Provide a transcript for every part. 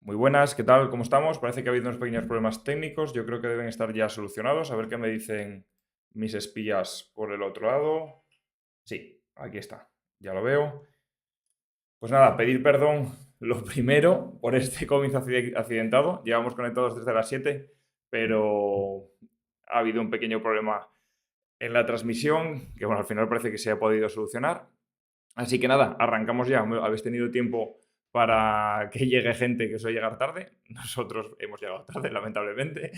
Muy buenas, ¿qué tal? ¿Cómo estamos? Parece que ha habido unos pequeños problemas técnicos. Yo creo que deben estar ya solucionados. A ver qué me dicen mis espías por el otro lado. Sí, aquí está. Ya lo veo. Pues nada, pedir perdón lo primero por este comienzo accidentado. Llevamos conectados desde las 7, pero ha habido un pequeño problema en la transmisión que, bueno, al final parece que se ha podido solucionar. Así que nada, arrancamos ya. Habéis tenido tiempo para que llegue gente que suele llegar tarde. Nosotros hemos llegado tarde, lamentablemente.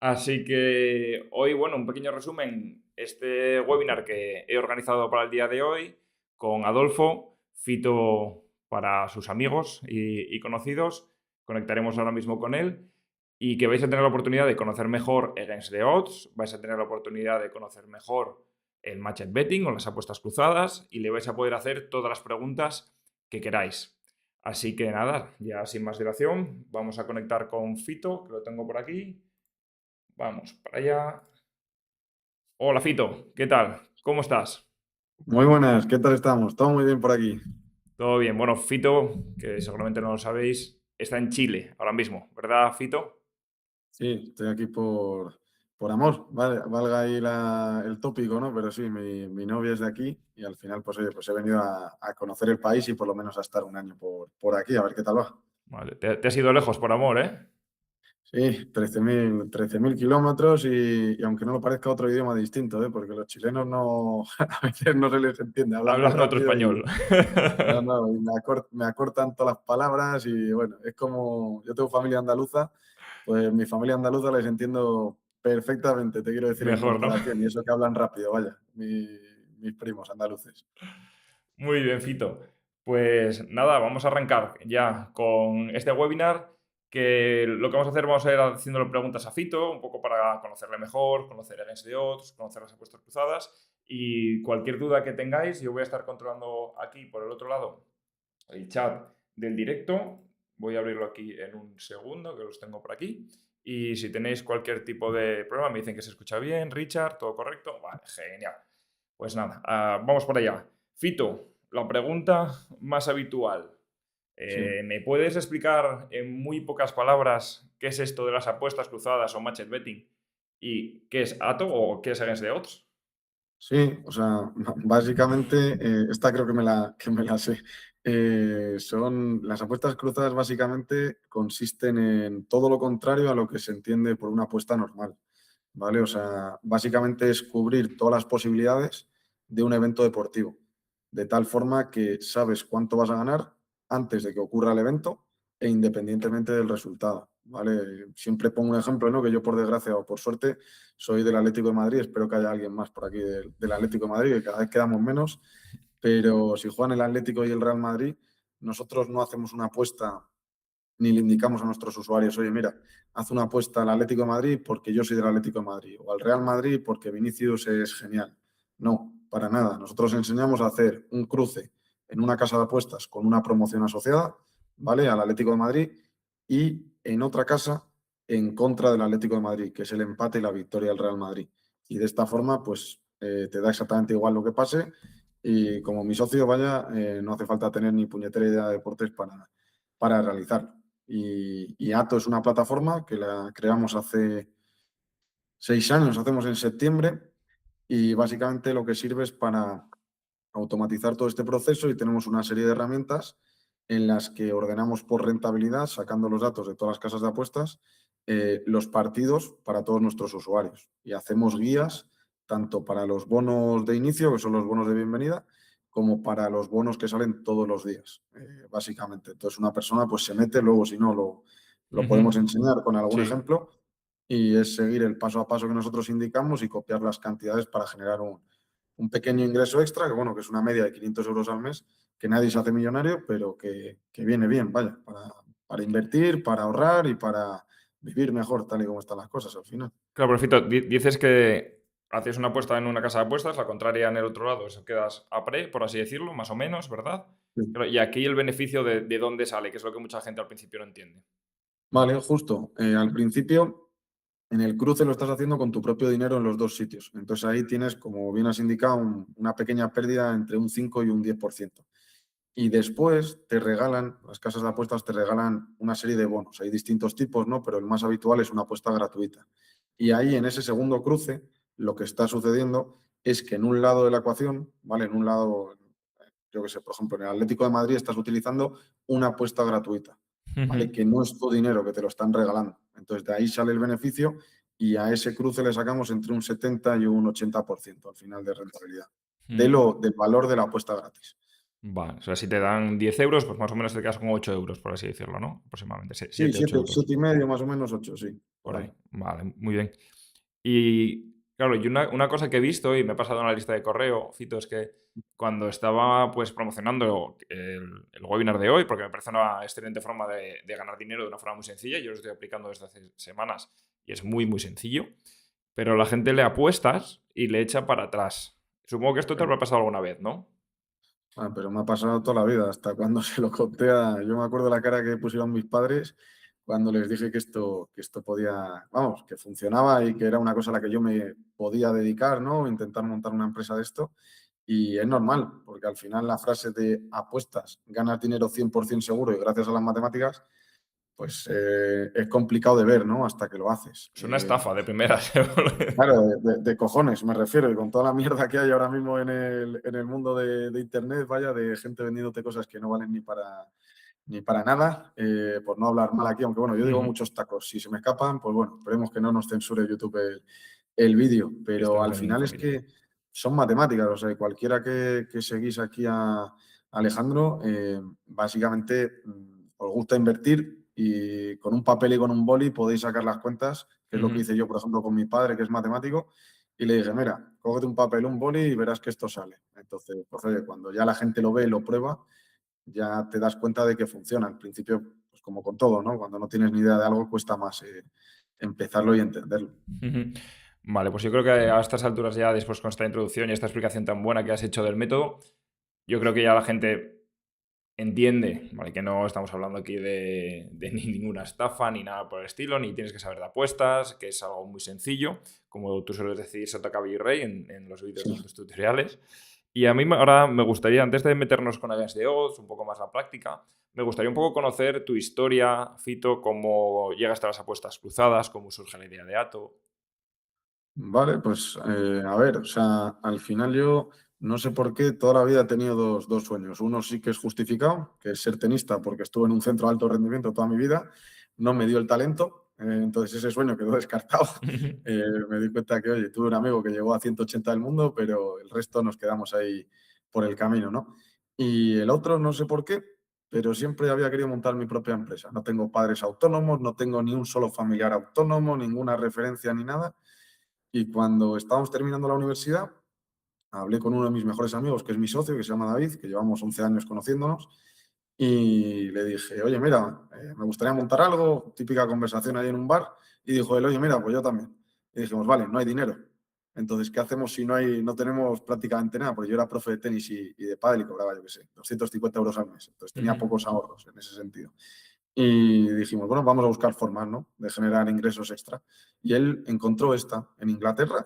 Así que hoy, bueno, un pequeño resumen. Este webinar que he organizado para el día de hoy con Adolfo, Fito para sus amigos y conocidos. Conectaremos ahora mismo con él y que vais a tener la oportunidad de conocer mejor Against the Odds, vais a tener la oportunidad de conocer mejor el match betting o las apuestas cruzadas y le vais a poder hacer todas las preguntas que queráis. Así que nada, ya sin más dilación, vamos a conectar con Fito, que lo tengo por aquí. Vamos para allá. Hola Fito, ¿qué tal? ¿Cómo estás? Muy buenas, ¿qué tal estamos? Todo muy bien por aquí. Todo bien. Bueno, Fito, que seguramente no lo sabéis, está en Chile ahora mismo, ¿verdad, Fito? Sí, estoy aquí por amor, vale, valga ahí el tópico, ¿no? Pero sí, mi novia es de aquí y al final, pues oye, pues he venido a conocer el país y por lo menos a estar un año por aquí, a ver qué tal va. Vale, te has ido lejos por amor, ¿eh? Sí, 13.000 kilómetros y aunque no lo parezca otro idioma distinto, ¿eh? Porque los chilenos no, a veces no se les entiende, hablan muy Hablando otro rápido y español. no, no, y me acortan todas las palabras y bueno, es como, yo tengo familia andaluza, pues mi familia andaluza les entiendo perfectamente, te quiero decir, en Mejor, ¿no? comparación, y eso que hablan rápido, vaya, mis primos andaluces. Muy bien, Fito. Pues nada, vamos a arrancar ya con este webinar, que lo que vamos a hacer, vamos a ir haciéndole preguntas a Fito, un poco para conocerle mejor, conocer el de odds, conocer las apuestas cruzadas y cualquier duda que tengáis, yo voy a estar controlando aquí por el otro lado el chat del directo. Voy a abrirlo aquí en un segundo, que los tengo por aquí. Y si tenéis cualquier tipo de problema, me dicen que se escucha bien, Richard, todo correcto. Vale, genial. Pues nada, vamos para allá. Fito, la pregunta más habitual. Sí. ¿Me puedes explicar en muy pocas palabras qué es esto de las apuestas cruzadas o matched betting? ¿Y qué es ATO o qué es Against the Odds? Sí, o sea, básicamente, esta creo que me la sé. Son las apuestas cruzadas, básicamente consisten en todo lo contrario a lo que se entiende por una apuesta normal, ¿vale? O sea, básicamente es cubrir todas las posibilidades de un evento deportivo, de tal forma que sabes cuánto vas a ganar antes de que ocurra el evento e independientemente del resultado, ¿vale? Siempre pongo un ejemplo, ¿no? Que yo, por desgracia o por suerte, soy del Atlético de Madrid, espero que haya alguien más por aquí del Atlético de Madrid, que cada vez quedamos menos, pero si juegan el Atlético y el Real Madrid, nosotros no hacemos una apuesta ni le indicamos a nuestros usuarios, oye, mira, haz una apuesta al Atlético de Madrid porque yo soy del Atlético de Madrid o al Real Madrid porque Vinicius es genial. No, para nada. Nosotros enseñamos a hacer un cruce en una casa de apuestas con una promoción asociada, ¿vale? Al Atlético de Madrid y en otra casa en contra del Atlético de Madrid, que es el empate y la victoria del Real Madrid. Y de esta forma, pues te da exactamente igual lo que pase y como mi socio, vaya, no hace falta tener ni puñetera idea de deportes para realizarlo. Y Ato es una plataforma que la creamos hace 6 años, hacemos en septiembre, y básicamente lo que sirve es para automatizar todo este proceso y tenemos una serie de herramientas en las que ordenamos por rentabilidad, sacando los datos de todas las casas de apuestas, los partidos para todos nuestros usuarios. Y hacemos guías tanto para los bonos de inicio, que son los bonos de bienvenida, como para los bonos que salen todos los días, básicamente. Entonces una persona pues se mete, luego si no lo Ujú. podemos enseñar con algún Sí. ejemplo, y es seguir el paso a paso que nosotros indicamos y copiar las cantidades para generar un pequeño ingreso extra, que bueno, que es una media de 500 euros al mes, que nadie se hace millonario, pero que viene bien, vaya, para invertir, para ahorrar y para vivir mejor, tal y como están las cosas al final. Claro, pero Fito, dices que haces una apuesta en una casa de apuestas, la contraria en el otro lado, eso quedas a pre, por así decirlo, más o menos, ¿verdad? Sí. Claro, y aquí el beneficio de dónde sale, que es lo que mucha gente al principio no entiende. Vale, justo. Al principio, en el cruce lo estás haciendo con tu propio dinero en los dos sitios. Entonces ahí tienes, como bien has indicado, una pequeña pérdida entre un 5 y un 10%. y después te regalan, las casas de apuestas te regalan una serie de bonos. Hay distintos tipos, ¿no? Pero el más habitual es una apuesta gratuita. Y ahí, en ese segundo cruce, lo que está sucediendo es que en un lado de la ecuación, ¿vale? En un lado, yo qué sé, por ejemplo, en el Atlético de Madrid estás utilizando una apuesta gratuita, ¿vale? Ujú, Que no es tu dinero, que te lo están regalando. Entonces, de ahí sale el beneficio y a ese cruce le sacamos entre un 70 y un 80% al final de rentabilidad, ujú. del valor de la apuesta gratis. Vale, o sea, si te dan 10 euros, pues más o menos te quedas con 8 euros, por así decirlo, ¿no? Aproximadamente, Sí, 7, 8 euros, siete y medio, más o menos 8, sí, por por ahí. ahí. Vale, muy bien. Y claro, y una cosa que he visto y me he pasado en la lista de correo, Fito, es que cuando estaba pues promocionando el webinar de hoy, porque me parece una excelente forma de ganar dinero de una forma muy sencilla, yo lo estoy aplicando desde hace semanas y es muy, muy sencillo, pero la gente le apuestas y le echa para atrás. Supongo que esto te habrá pasado alguna vez, ¿no? Pero me ha pasado toda la vida, hasta cuando se lo conté a... Yo me acuerdo la cara que pusieron mis padres cuando les dije que esto podía, vamos, que funcionaba y que era una cosa a la que yo me podía dedicar, ¿no? Intentar montar una empresa de esto. Y es normal, porque al final la frase de apuestas, ganas dinero 100% seguro y gracias a las matemáticas, pues es complicado de ver, ¿no? Hasta que lo haces. Es una estafa de primeras. Claro, de cojones me refiero, y con toda la mierda que hay ahora mismo en el mundo de Internet, vaya, de gente vendiéndote cosas que no valen ni para nada, por no hablar mal aquí, aunque bueno, yo digo Ujú. muchos tacos, si se me escapan, pues bueno, esperemos que no nos censure YouTube el vídeo, pero Estamos al en final es familia. que son matemáticas, o sea, cualquiera que seguís aquí a Alejandro, básicamente os gusta invertir y con un papel y con un boli podéis sacar las cuentas, que es lo que Ujú. hice yo, por ejemplo, con mi padre, que es matemático, y le dije, mira, cógete un papel, un boli y verás que esto sale. Entonces, pues oye, cuando ya la gente lo ve y lo prueba, ya te das cuenta de que funciona. Al principio, pues como con todo, ¿no? Cuando no tienes ni idea de algo, cuesta más empezarlo y entenderlo. Ujú. Vale, pues yo creo que a estas alturas ya, después con esta introducción y esta explicación tan buena que has hecho del método, yo creo que ya la gente entiende, ¿vale? Que no estamos hablando aquí de ni ninguna estafa ni nada por el estilo, ni tienes que saber de apuestas, que es algo muy sencillo, como tú sueles decir Sota Caballo y Rey en los vídeos de Sí. tus tutoriales. Y a mí ahora me gustaría, antes de meternos con Against the Odds, un poco más la práctica, me gustaría un poco conocer tu historia, Fito, cómo llegas a las apuestas cruzadas, cómo surge la idea de Ato. Vale, pues a ver, o sea, al final yo no sé por qué toda la vida he tenido dos sueños. Uno sí que es justificado, que es ser tenista, porque estuve en un centro de alto rendimiento toda mi vida, no me dio el talento, entonces ese sueño quedó descartado. Me di cuenta que, oye, tuve un amigo que llegó a 180 del mundo, pero el resto nos quedamos ahí por el camino, ¿no? Y el otro, no sé por qué, pero siempre había querido montar mi propia empresa. No tengo padres autónomos, no tengo ni un solo familiar autónomo, ninguna referencia ni nada. Y cuando estábamos terminando la universidad, hablé con uno de mis mejores amigos, que es mi socio, que se llama David, que llevamos 11 años conociéndonos, y le dije, oye, mira, me gustaría montar algo, típica conversación ahí en un bar, y dijo él, oye, mira, pues yo también. Y dijimos, vale, no hay dinero. Entonces, ¿qué hacemos si no tenemos prácticamente nada? Porque yo era profe de tenis y de pádel y cobraba, yo qué sé, 250 euros al mes. Entonces tenía Ujú, pocos ahorros en ese sentido. Y dijimos, bueno, vamos a buscar formas, ¿no? De generar ingresos extra. Y él encontró esta en Inglaterra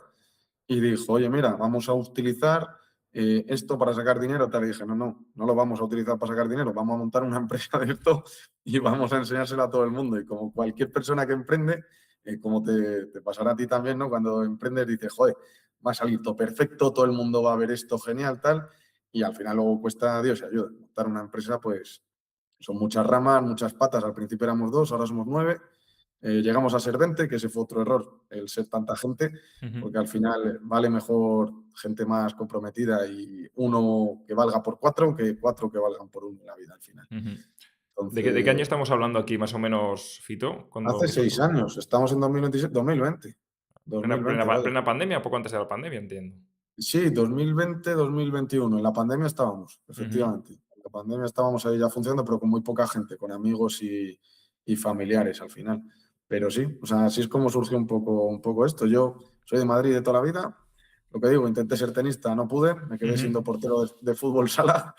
y dijo, oye, mira, vamos a utilizar esto para sacar dinero. Te le dije, no lo vamos a utilizar para sacar dinero, vamos a montar una empresa de esto y vamos a enseñárselo a todo el mundo. Y como cualquier persona que emprende, como te pasará a ti también, ¿no? Cuando emprendes dices, joder, va a salir todo perfecto, todo el mundo va a ver esto genial, tal. Y al final luego cuesta Dios y ayuda. Montar una empresa, pues son muchas ramas, muchas patas. Al principio éramos 2, ahora somos 9. Llegamos a ser 20, que ese fue otro error, el ser tanta gente, ujú, porque al final vale mejor gente más comprometida y uno que valga por 4 que 4 que valgan por uno en la vida al final. ujú. ¿De qué año Entonces, estamos hablando aquí, más o menos, Fito? ¿Cuándo hace empieza 6 todo? años, estamos en 2027, 2020. Plena, 2020, plena, vaya. plena pandemia, poco antes de la pandemia, entiendo. Sí, 2020, 2021. En la pandemia estábamos, Ujú, efectivamente. En la pandemia estábamos ahí ya funcionando, pero con muy poca gente, con amigos y familiares al final. Pero sí, o sea, así es como surgió un poco esto. Yo soy de Madrid de toda la vida. Lo que digo, intenté ser tenista, no pude, me quedé ujú. siendo portero de fútbol sala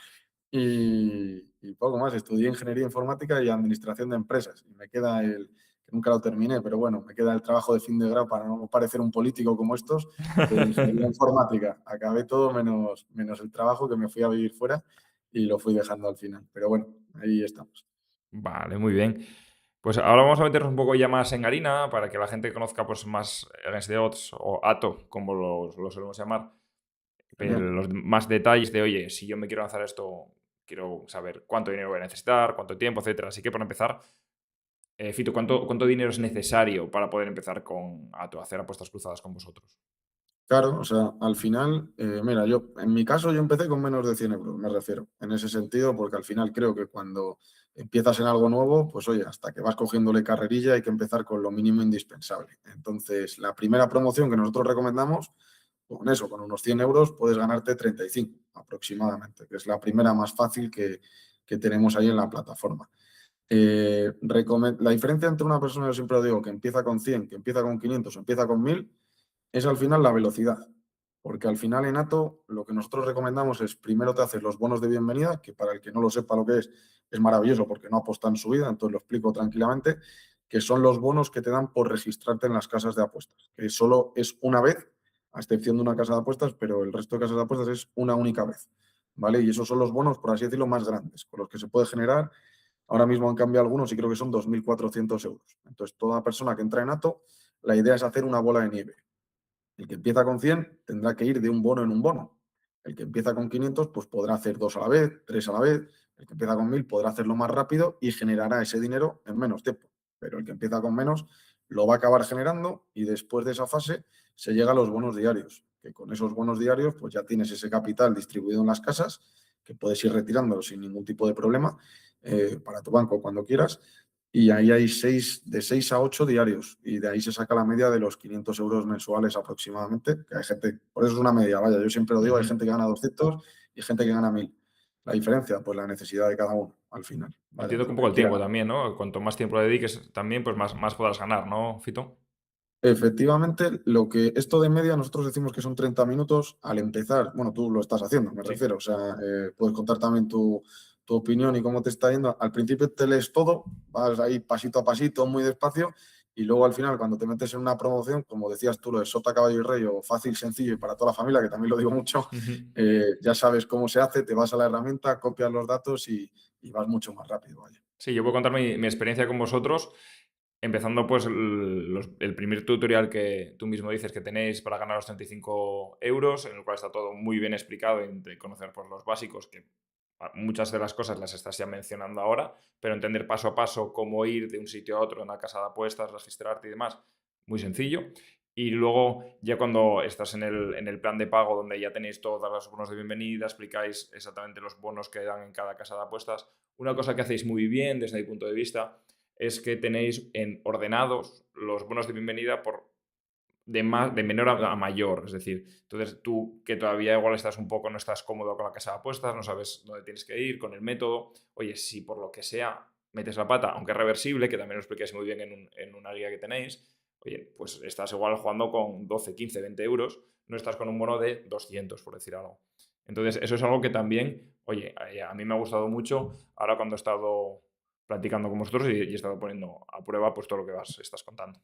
y poco más. Estudié ingeniería informática y administración de empresas. Y me queda que nunca lo terminé, pero bueno, me queda el trabajo de fin de grado para no parecer un político como estos, de ingeniería informática. Acabé todo menos el trabajo, que me fui a vivir fuera. y lo fui dejando al final. Pero bueno, ahí estamos. Vale, muy bien. Pues ahora vamos a meternos un poco ya más en harina para que la gente conozca pues más Against the Odds o ATO, como lo solemos llamar. Genial. Los más detalles de, oye, si yo me quiero lanzar esto, quiero saber cuánto dinero voy a necesitar, cuánto tiempo, etcétera. Así que para empezar, Fito, ¿cuánto dinero es necesario para poder empezar con ATO, a hacer apuestas cruzadas con vosotros? Claro, o sea, al final, mira, yo, en mi caso, yo empecé con menos de 100 euros, me refiero, en ese sentido, porque al final creo que cuando empiezas en algo nuevo, pues oye, hasta que vas cogiéndole carrerilla hay que empezar con lo mínimo indispensable. Entonces, la primera promoción que nosotros recomendamos, con eso, con unos 100 euros, puedes ganarte 35 aproximadamente, que es la primera más fácil que tenemos ahí en la plataforma. La diferencia entre una persona, yo siempre lo digo, que empieza con 100, que empieza con 500 o empieza con 1000 es al final la velocidad. Porque al final en ATO lo que nosotros recomendamos es primero te haces los bonos de bienvenida, que para el que no lo sepa lo que es maravilloso porque no apuesta en su vida, entonces lo explico tranquilamente, que son los bonos que te dan por registrarte en las casas de apuestas, que solo es una vez, a excepción de una casa de apuestas, pero el resto de casas de apuestas es una única vez. ¿Vale? Y esos son los bonos, por así decirlo, más grandes, con los que se puede generar. Ahora mismo han cambiado algunos y creo que son 2.400 euros. Entonces, toda persona que entra en ATO, la idea es hacer una bola de nieve. El que empieza con 100 tendrá que ir de un bono en un bono. El que empieza con 500 pues podrá hacer dos a la vez, tres a la vez. El que empieza con 1000 podrá hacerlo más rápido y generará ese dinero en menos tiempo. Pero el que empieza con menos lo va a acabar generando y después de esa fase se llega a los bonos diarios, que con esos bonos diarios pues ya tienes ese capital distribuido en las casas que puedes ir retirándolo sin ningún tipo de problema para tu banco cuando quieras y ahí hay de 6 a 8 diarios y de ahí se saca la media de los 500 euros mensuales aproximadamente, que hay gente, por eso es una media, vaya, yo siempre lo digo, hay Ujú. gente que gana 200 y gente que gana 1000. La diferencia, pues la necesidad de cada uno al final, vaya, Entiendo de que un lo poco que el quiera tiempo ganar. también, ¿no? Cuanto más tiempo le dediques también, pues más podrás ganar, ¿no, Fito? Efectivamente, lo que esto de media nosotros decimos que son 30 minutos al empezar, bueno, tú lo estás haciendo, me Sí. refiero, o sea, puedes contar también tu opinión y cómo te está yendo. Al principio te lees todo, vas ahí pasito a pasito, muy despacio, y luego al final cuando te metes en una promoción, como decías tú, lo de Sota, Caballo y Rey, o fácil, sencillo y para toda la familia, que también lo digo mucho, Ujú. ya sabes cómo se hace, te vas a la herramienta, copias los datos y vas mucho más rápido, vaya. Sí, yo puedo contar mi experiencia con vosotros, empezando pues el primer tutorial que tú mismo dices que tenéis para ganar los 35 euros, en el cual está todo muy bien explicado y de conocer pues, los básicos, que muchas de las cosas las estás ya mencionando ahora, pero entender paso a paso cómo ir de un sitio a otro en una casa de apuestas, registrarte y demás, muy sencillo. Y luego, ya cuando estás en el plan de pago, donde ya tenéis todos los bonos de bienvenida, explicáis exactamente los bonos que dan en cada casa de apuestas. Una cosa que hacéis muy bien desde mi punto de vista es que tenéis ordenados los bonos de bienvenida de menor a mayor. Es decir, entonces tú que todavía igual estás un poco, no estás cómodo con la casa de apuestas, no sabes dónde tienes que ir, con el método. Oye, si por lo que sea metes la pata, aunque es reversible, que también lo explicáis muy bien en una guía que tenéis, oye, pues estás igual jugando con 12, 15, 20 euros, no estás con un bono de 200, por decir algo. Entonces, eso es algo que también, oye, a mí me ha gustado mucho ahora cuando he estado platicando con vosotros y he estado poniendo a prueba pues todo lo que estás contando.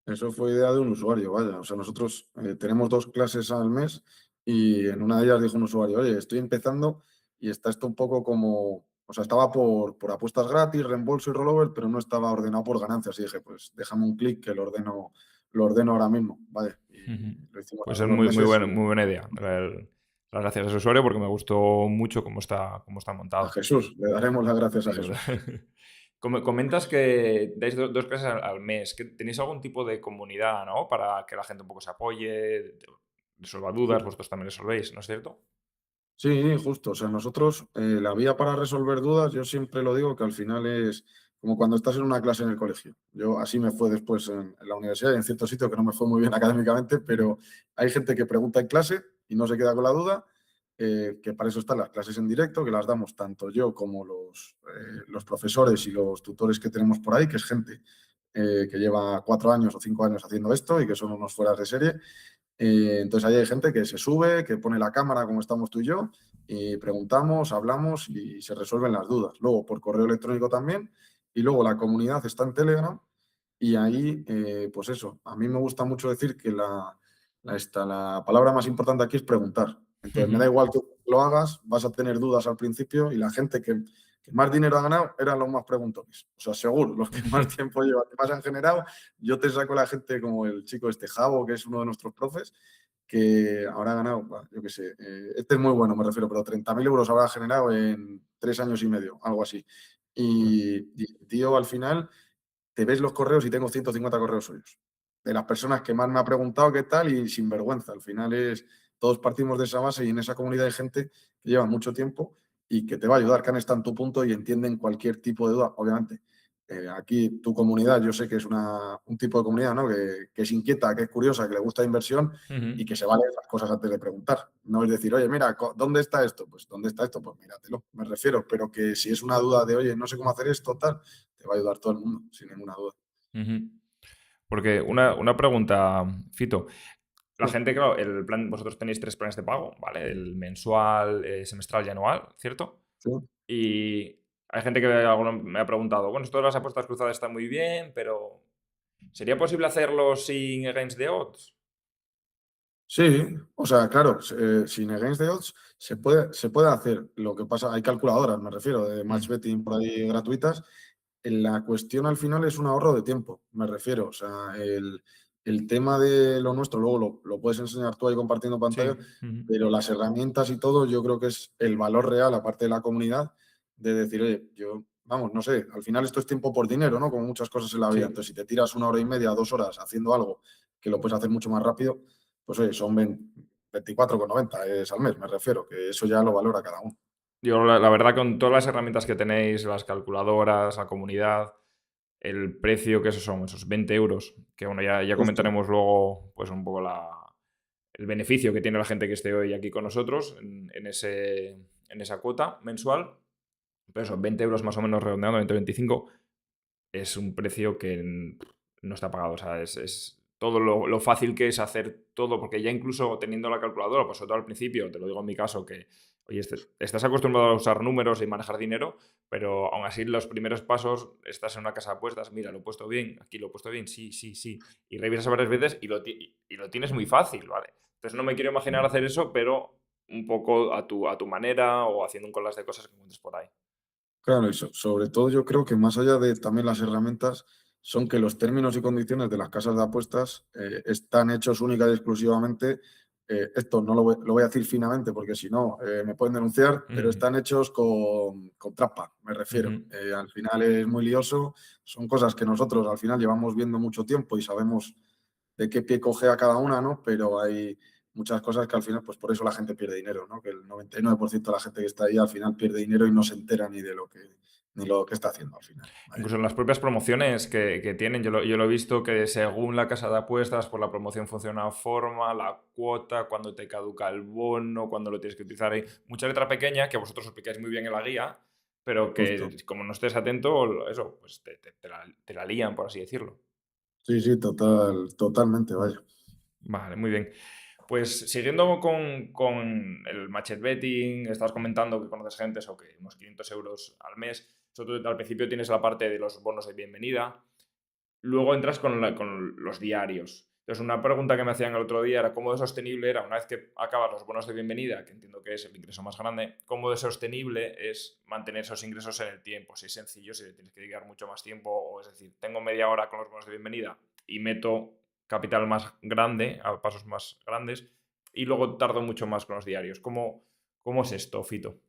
Eso fue idea de un usuario, vaya. O sea, nosotros tenemos 2 clases al mes y en una de ellas dijo un usuario, oye, estoy empezando y está esto un poco como, o sea, estaba por apuestas gratis, reembolso y rollover, pero no estaba ordenado por ganancias. Y dije, pues déjame un clic que lo ordeno ahora mismo, vale. Ujú. Y lo hicimos Pues hace es unos muy, meses muy buena idea. Las gracias a ese usuario porque me gustó mucho cómo está a montado. Jesús, le daremos las gracias a Sí, ¿verdad? Jesús. Comentas que dais dos clases al mes, que tenéis algún tipo de comunidad, ¿no? Para que la gente un poco se apoye, resuelva dudas, vosotros también resolvéis, ¿no es cierto? Sí, justo. O sea, nosotros, la vía para resolver dudas, yo siempre lo digo que al final es como cuando estás en una clase en el colegio. Yo así me fue después en la universidad y en cierto sitio que no me fue muy bien académicamente, pero hay gente que pregunta en clase y no se queda con la duda, que para eso están las clases en directo, que las damos tanto yo como los profesores y los tutores que tenemos por ahí, que es gente que lleva 4 años o 5 años haciendo esto y que son unos fueras de serie. Entonces ahí hay gente que se sube, que pone la cámara como estamos tú y yo, y preguntamos, hablamos y se resuelven las dudas. Luego por correo electrónico también, y luego la comunidad está en Telegram, y ahí, pues eso, a mí me gusta mucho decir que la palabra más importante aquí es preguntar. Entonces me da igual que lo hagas, vas a tener dudas al principio y la gente que más dinero ha ganado eran los más preguntones. O sea, seguro, los que más tiempo llevan, que más han generado. Yo te saco la gente como el chico este Javo, que es uno de nuestros profes, que habrá ganado, yo qué sé, este es muy bueno, me refiero, pero 30.000 euros habrá generado en 3 años y medio, algo así. Y tío, al final te ves los correos y tengo 150 correos suyos. De las personas que más me ha preguntado qué tal y sin vergüenza. Al final todos partimos de esa base y en esa comunidad hay gente que lleva mucho tiempo y que te va a ayudar, que han estado en tu punto y entienden cualquier tipo de duda. Obviamente, aquí tu comunidad, yo sé que es un tipo de comunidad, ¿no? Que es inquieta, que es curiosa, que le gusta la inversión y que se vale las cosas antes de preguntar. No es decir, oye, mira, ¿dónde está esto? Pues, ¿dónde está esto? Pues míratelo, me refiero. Pero que si es una duda de, oye, no sé cómo hacer esto, tal, te va a ayudar todo el mundo, sin ninguna duda. Ujú. Porque una pregunta, Fito. La Sí, gente, claro, el plan, vosotros tenéis tres planes de pago, ¿vale? El mensual, semestral y anual, ¿cierto? sí. Y hay gente que alguno me ha preguntado, bueno, esto de las apuestas cruzadas está muy bien, pero ¿sería posible hacerlo sin Against the Odds? Sí, o sea, claro, sin Against the Odds se puede hacer. Lo que pasa, hay calculadoras, me refiero, de match Mm, betting por ahí gratuitas. La cuestión al final es un ahorro de tiempo, me refiero. O sea, el tema de lo nuestro, luego lo puedes enseñar tú ahí compartiendo pantalla, sí. Ujú. pero las herramientas y todo, yo creo que es el valor real, aparte de la comunidad, de decir, oye, yo, vamos, no sé, al final esto es tiempo por dinero, ¿no? Como muchas cosas en la vida. Sí. Entonces, si te tiras 1 hora y media, 2 horas haciendo algo que lo puedes hacer mucho más rápido, pues oye, son 24,90 es al mes, me refiero, que eso ya lo valora cada uno. Yo, la verdad, con todas las herramientas que tenéis, las calculadoras, la comunidad, el precio que esos son, esos 20 euros, que bueno, ya Justo. comentaremos luego, pues un poco el beneficio que tiene la gente que esté hoy aquí con nosotros en esa cuota mensual. Pero eso, 20 euros más o menos redondeando, 20-25, es un precio que no está pagado. O sea, es todo lo fácil que es hacer todo, porque ya incluso teniendo la calculadora, pues sobre todo al principio, te lo digo en mi caso, que, oye, estás acostumbrado a usar números y manejar dinero, pero aún así los primeros pasos, estás en una casa de apuestas, mira, lo he puesto bien, aquí lo he puesto bien, sí, sí, sí, y revisas varias veces y lo tienes muy fácil, ¿vale? Entonces no me quiero imaginar hacer eso, pero un poco a tu manera o haciendo un collage de cosas que encuentres por ahí. Claro, y sobre todo yo creo que más allá de también las herramientas, son que los términos y condiciones de las casas de apuestas están hechos única y exclusivamente, esto no lo voy a decir finamente porque si no me pueden denunciar, pero Ujú, están hechos con trampa, me ujú. refiero. Al final es muy lioso, son cosas que nosotros al final llevamos viendo mucho tiempo y sabemos de qué pie coge a cada una, ¿no? Pero hay muchas cosas que al final, pues por eso la gente pierde dinero, ¿no? Que el 99% de la gente que está ahí al final pierde dinero y no se entera ni lo que está haciendo al final. Vaya. Incluso en las propias promociones que tienen, yo lo he visto que según la casa de apuestas, pues la promoción funciona de una forma, la cuota, cuando te caduca el bono, cuando lo tienes que utilizar. Hay mucha letra pequeña que vosotros explicáis muy bien en la guía, pero que Justo. como no estés atento, eso, pues te la lían, por así decirlo. Sí, sí, totalmente, vaya. Vale, muy bien. Pues siguiendo con el matchet betting, estabas comentando que conoces gente, eso que unos 500 euros al mes. Sobre todo al principio tienes la parte de los bonos de bienvenida. Luego entras con los diarios. Entonces, una pregunta que me hacían el otro día era cómo de sostenible era, una vez que acabas los bonos de bienvenida, que entiendo que es el ingreso más grande, cómo de sostenible es mantener esos ingresos en el tiempo. Si es sencillo, si le tienes que dedicar mucho más tiempo, o es decir, tengo media hora con los bonos de bienvenida y meto capital más grande, a pasos más grandes, y luego tardo mucho más con los diarios. ¿Cómo es esto, Fito?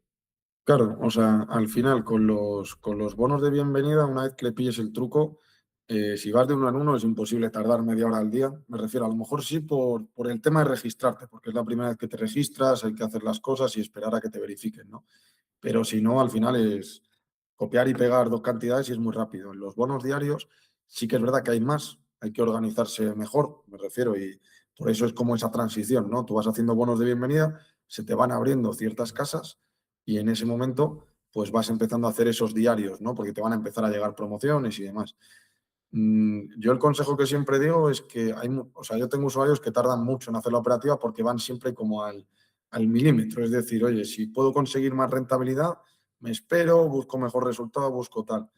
Claro, o sea, al final con los bonos de bienvenida, una vez que le pilles el truco, si vas de uno en uno es imposible tardar media hora al día. Me refiero, a lo mejor sí por el tema de registrarte, porque es la primera vez que te registras, hay que hacer las cosas y esperar a que te verifiquen, ¿no? Pero si no, al final es copiar y pegar dos cantidades y es muy rápido. En los bonos diarios sí que es verdad que hay más, hay que organizarse mejor, me refiero, y por eso es como esa transición, ¿no? Tú vas haciendo bonos de bienvenida, se te van abriendo ciertas casas y en ese momento pues vas empezando a hacer esos diarios, ¿no? Porque te van a empezar a llegar promociones y demás. Yo el consejo que siempre digo es que o sea, yo tengo usuarios que tardan mucho en hacer la operativa porque van siempre como al milímetro. Es decir, oye, si puedo conseguir más rentabilidad, me espero, busco mejor resultado, busco tal.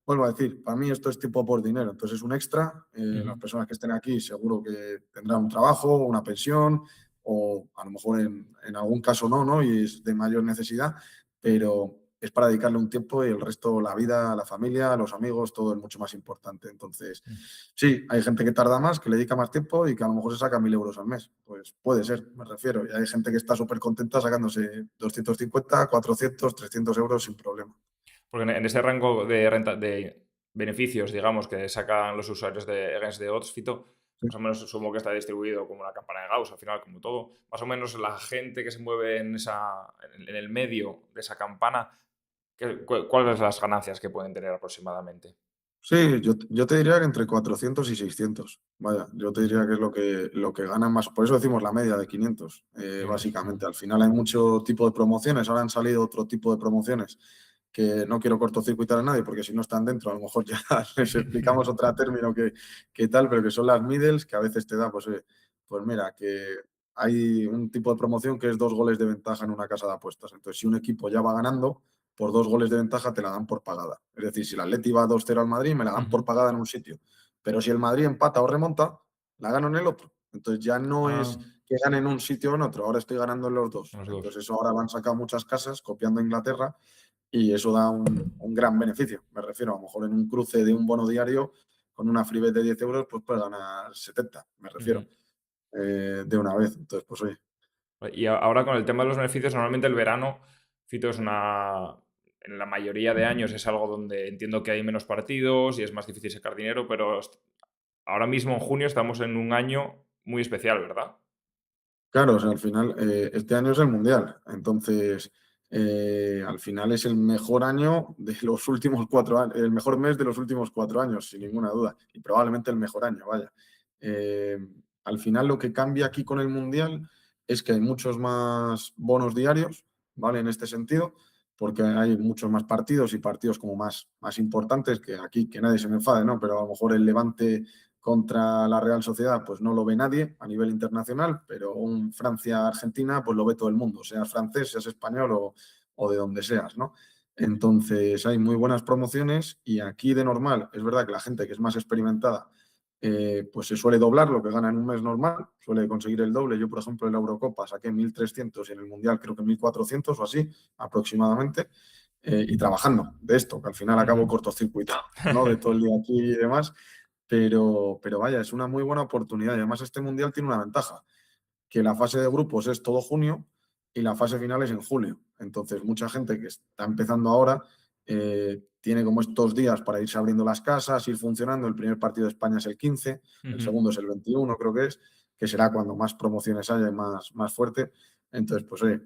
Vuelvo a decir, para mí esto es tipo por dinero, entonces es un extra. Ujú. Las personas que estén aquí seguro que tendrán un trabajo, una pensión o a lo mejor en algún caso no, ¿no? Y es de mayor necesidad, pero es para dedicarle un tiempo y el resto, la vida, la familia, los amigos, todo es mucho más importante. Entonces, Mm. sí, hay gente que tarda más, que le dedica más tiempo y que a lo mejor se saca 1.000 euros al mes. Pues puede ser, me refiero. Y hay gente que está súper contenta sacándose 250, 400, 300 euros sin problema. Porque en ese rango de renta, de beneficios, digamos, que sacan los usuarios de Against the Odds, Fito, Sí. más o menos supongo que está distribuido como una campana de Gauss, al final, como todo. Más o menos la gente que se mueve en el medio de esa campana, ¿cuáles son las ganancias que pueden tener aproximadamente? Sí, yo te diría que entre 400 y 600. Vaya, yo te diría que es lo que ganan más. Por eso decimos la media de 500, 500. básicamente. Al final hay mucho tipo de promociones. Ahora han salido otro tipo de promociones que no quiero cortocircuitar a nadie porque si no están dentro, a lo mejor ya les explicamos otro término que tal, pero que son las middles, que a veces te da, pues mira, que hay un tipo de promoción que es 2 goles de ventaja en una casa de apuestas. Entonces, si un equipo ya va ganando, por 2 goles de ventaja te la dan por pagada. Es decir, si el Atleti va 2-0 al Madrid, me la dan por Ujú. pagada en un sitio. Pero si el Madrid empata o remonta, la gano en el otro. Entonces ya no Ah, es que gane en un sitio o en otro, ahora estoy ganando en los dos. los dos. Entonces eso ahora lo han sacado muchas casas copiando a Inglaterra y eso da un gran beneficio. Me refiero, a lo mejor en un cruce de un bono diario con una free bet de 10 euros, pues puedes ganar 70, me refiero, Ujú. de una vez. Entonces, pues oye, Y ahora con el tema de los beneficios, normalmente el verano, Fito, es una... En la mayoría de años es algo donde entiendo que hay menos partidos y es más difícil sacar dinero, pero ahora mismo en junio estamos en un año muy especial, ¿verdad? claro, o sea, al final, este año es el Mundial, entonces, al final es el mejor año de los últimos 4 años, el mejor mes de los últimos 4 años, sin ninguna duda, y probablemente el mejor año, vaya. Eh, Al final lo que cambia aquí con el Mundial es que hay muchos más bonos diarios, ¿vale? En este sentido, porque hay muchos más partidos y partidos como más importantes, que aquí, que nadie se me enfade, ¿no? Pero a lo mejor el Levante contra la Real Sociedad, pues no lo ve nadie a nivel internacional, pero un Francia-Argentina, pues lo ve todo el mundo, seas francés, seas español o de donde seas, ¿no? Entonces hay muy buenas promociones y aquí de normal, es verdad que la gente que es más experimentada, pues se suele doblar lo que gana en un mes normal, suele conseguir el doble. Yo, por ejemplo, en la Eurocopa saqué 1.300 y en el Mundial creo que 1.400 o así aproximadamente, y trabajando de esto, que al final acabo Ujú. cortocircuitado, ¿no? De todo el día aquí y demás. Pero vaya, es una muy buena oportunidad. Y además este mundial tiene una ventaja, que la fase de grupos es todo junio y la fase final es en julio. Entonces, mucha gente que está empezando ahora tiene como estos días para irse abriendo las casas, ir funcionando. El primer partido de España es el 15, el Ujú. segundo es el 21, creo que será cuando más promociones haya y más fuerte. Entonces, pues oye,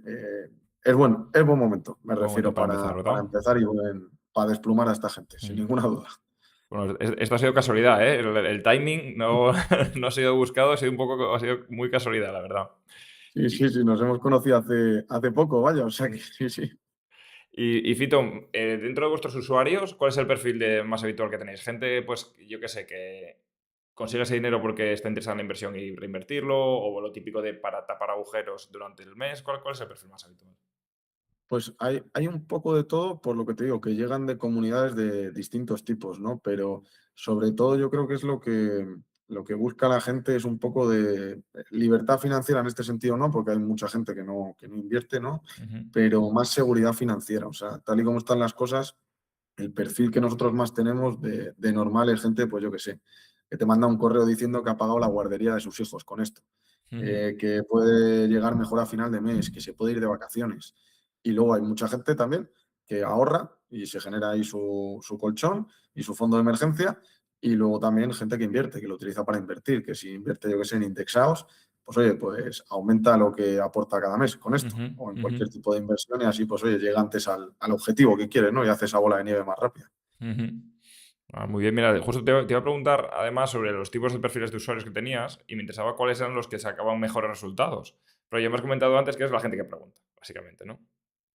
es bueno, es buen momento, me Buen momento refiero, para empezar, para ¿verdad? empezar y para desplumar a esta gente, sin Mm. ninguna duda. Bueno, esto ha sido casualidad, ¿eh? El timing no, no ha sido buscado, ha sido muy casualidad, la verdad. Sí, sí, Y, sí, nos hemos conocido hace poco, vaya, o sea que mm, sí, sí. y Fito, dentro de vuestros usuarios, ¿cuál es el perfil más habitual que tenéis? Gente, pues, yo qué sé, que consigue ese dinero porque está interesada en la inversión y reinvertirlo, o lo típico de para tapar agujeros durante el mes. ¿Cuál es el perfil más habitual? Pues hay un poco de todo, por lo que te digo, que llegan de comunidades de distintos tipos, ¿no? Pero sobre todo yo creo que es lo que busca la gente es un poco de libertad financiera en este sentido, ¿no? Porque hay mucha gente que no invierte, ¿no? Ujú. Pero más seguridad financiera. O sea, tal y como están las cosas, el perfil que nosotros más tenemos de normal es gente, pues yo qué sé, que te manda un correo diciendo que ha pagado la guardería de sus hijos con esto, Ujú. que puede llegar mejor a final de mes, que se puede ir de vacaciones. Y luego hay mucha gente también que ahorra y se genera ahí su colchón y su fondo de emergencia. Y luego también gente que invierte, que lo utiliza para invertir, que si invierte, yo que sé, en indexados, pues oye, pues aumenta lo que aporta cada mes con esto, Ujú. o en Ujú. cualquier tipo de inversión y así, pues oye, llega antes al objetivo que quieres, ¿no? Y hace esa bola de nieve más rápida. Ujú. Muy bien, mira, justo te iba a preguntar además sobre los tipos de perfiles de usuarios que tenías y me interesaba cuáles eran los que sacaban mejores resultados. Pero ya me has comentado antes que es la gente que pregunta, básicamente, ¿no?